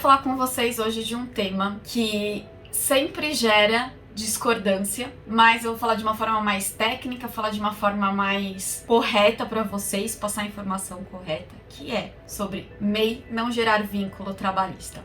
falar com vocês hoje de um tema que sempre gera discordância, mas eu vou falar de uma forma mais técnica, falar de uma forma mais correta para vocês, passar a informação correta, que é sobre MEI não gerar vínculo trabalhista.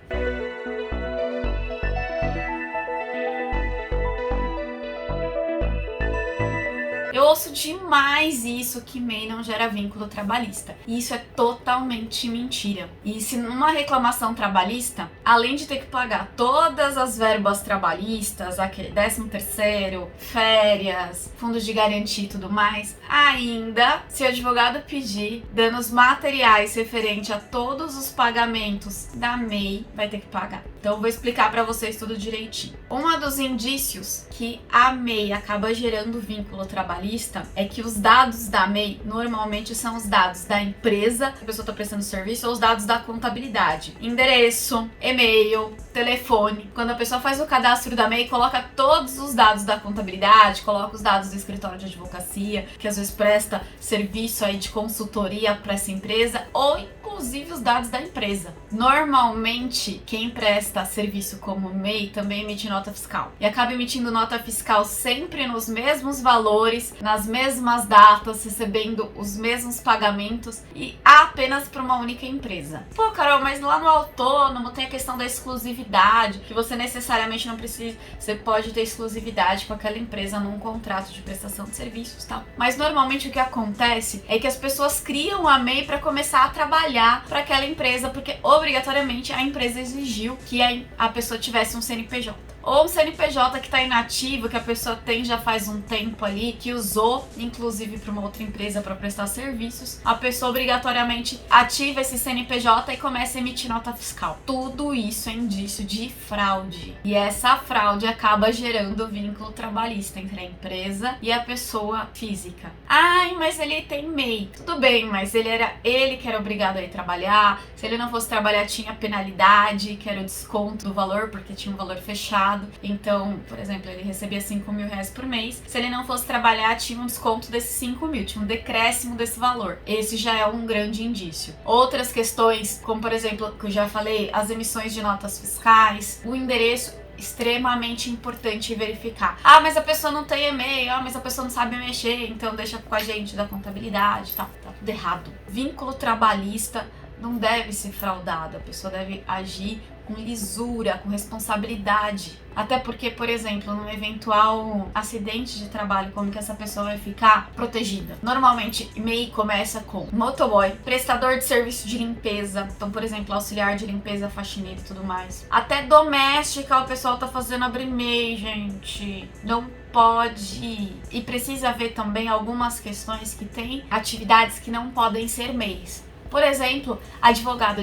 Eu ouço demais isso, que MEI não gera vínculo trabalhista. E isso é totalmente mentira. E se numa reclamação trabalhista, além de ter que pagar todas as verbas trabalhistas, aquele 13º, férias, fundos de garantia e tudo mais, ainda, se o advogado pedir danos materiais referente a todos os pagamentos da MEI, vai ter que pagar. Então eu vou explicar para vocês tudo direitinho. Um dos indícios que a MEI acaba gerando vínculo trabalhista é que os dados da MEI normalmente são os dados da empresa que a pessoa está prestando serviço ou os dados da contabilidade. Endereço, e-mail, telefone. Quando a pessoa faz o cadastro da MEI, coloca todos os dados da contabilidade, coloca os dados do escritório de advocacia, que às vezes presta serviço aí de consultoria para essa empresa, ou inclusive os dados da empresa. Normalmente, quem presta serviço como MEI também emite nota fiscal. E acaba emitindo nota fiscal sempre nos mesmos valores, nas mesmas datas, recebendo os mesmos pagamentos e apenas para uma única empresa. Pô, Carol, mas lá no autônomo tem a questão da exclusividade, que você necessariamente não precisa, você pode ter exclusividade com aquela empresa num contrato de prestação de serviços, tá? Mas normalmente o que acontece é que as pessoas criam a MEI para começar a trabalhar para aquela empresa, porque obrigatoriamente a empresa exigiu que a pessoa tivesse um CNPJ. Ou um CNPJ que está inativo, que a pessoa tem já faz um tempo ali, que usou, inclusive, para uma outra empresa para prestar serviços. A pessoa obrigatoriamente ativa esse CNPJ e começa a emitir nota fiscal. Tudo isso é indício de fraude. E essa fraude acaba gerando vínculo trabalhista entre a empresa e a pessoa física. Ai, mas ele tem MEI. Tudo bem, mas ele que era obrigado a ir trabalhar. Se ele não fosse trabalhar, tinha penalidade, que era o desconto do valor, porque tinha um valor fechado. Então, por exemplo, ele recebia 5 mil reais por mês. Se ele não fosse trabalhar, tinha um desconto desses 5 mil, tinha um decréscimo desse valor. Esse já é um grande indício. Outras questões, como por exemplo, que eu já falei, as emissões de notas fiscais, o endereço, extremamente importante verificar. Ah, mas a pessoa não tem e-mail, mas a pessoa não sabe mexer, então deixa com a gente da contabilidade, tá tudo errado. Vínculo trabalhista não deve ser fraudado, a pessoa deve agir com lisura, com responsabilidade. Até porque, por exemplo, num eventual acidente de trabalho, como que essa pessoa vai ficar protegida? Normalmente, MEI começa com motoboy, prestador de serviço de limpeza, então, por exemplo, auxiliar de limpeza, faxineiro e tudo mais. Até doméstica, o pessoal tá fazendo abrir MEI, gente. Não pode. E precisa ver também algumas questões que tem atividades que não podem ser MEIs. Por exemplo, advogado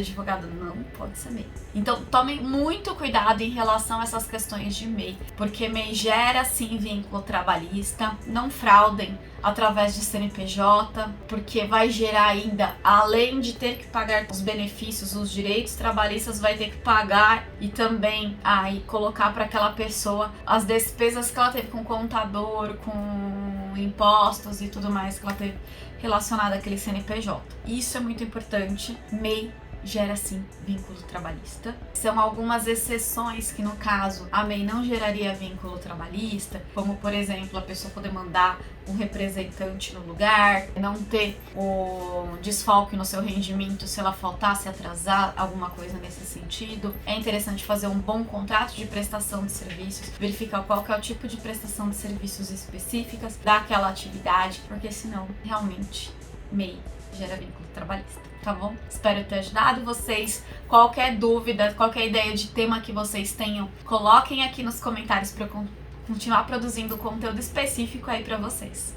não pode ser MEI. Então, tomem muito cuidado em relação a essas questões de MEI, porque MEI gera sim vínculo trabalhista. Não fraudem através de CNPJ, porque vai gerar ainda, além de ter que pagar os benefícios, os direitos trabalhistas, vai ter que pagar e também aí colocar para aquela pessoa as despesas que ela teve com contador, com impostos e tudo mais que ela teve relacionado àquele CNPJ. Isso é muito importante. MEI gera sim vínculo trabalhista. São algumas exceções que, no caso, a MEI não geraria vínculo trabalhista, como, por exemplo, a pessoa poder mandar um representante no lugar, não ter o desfalque no seu rendimento se ela faltasse, atrasar, alguma coisa nesse sentido. É interessante fazer um bom contrato de prestação de serviços, verificar qual que é o tipo de prestação de serviços específicas daquela atividade, porque senão, realmente, MEI gera vínculo trabalhista. Tá bom? Espero ter ajudado vocês. Qualquer dúvida, qualquer ideia de tema que vocês tenham, coloquem aqui nos comentários para eu continuar produzindo conteúdo específico aí para vocês.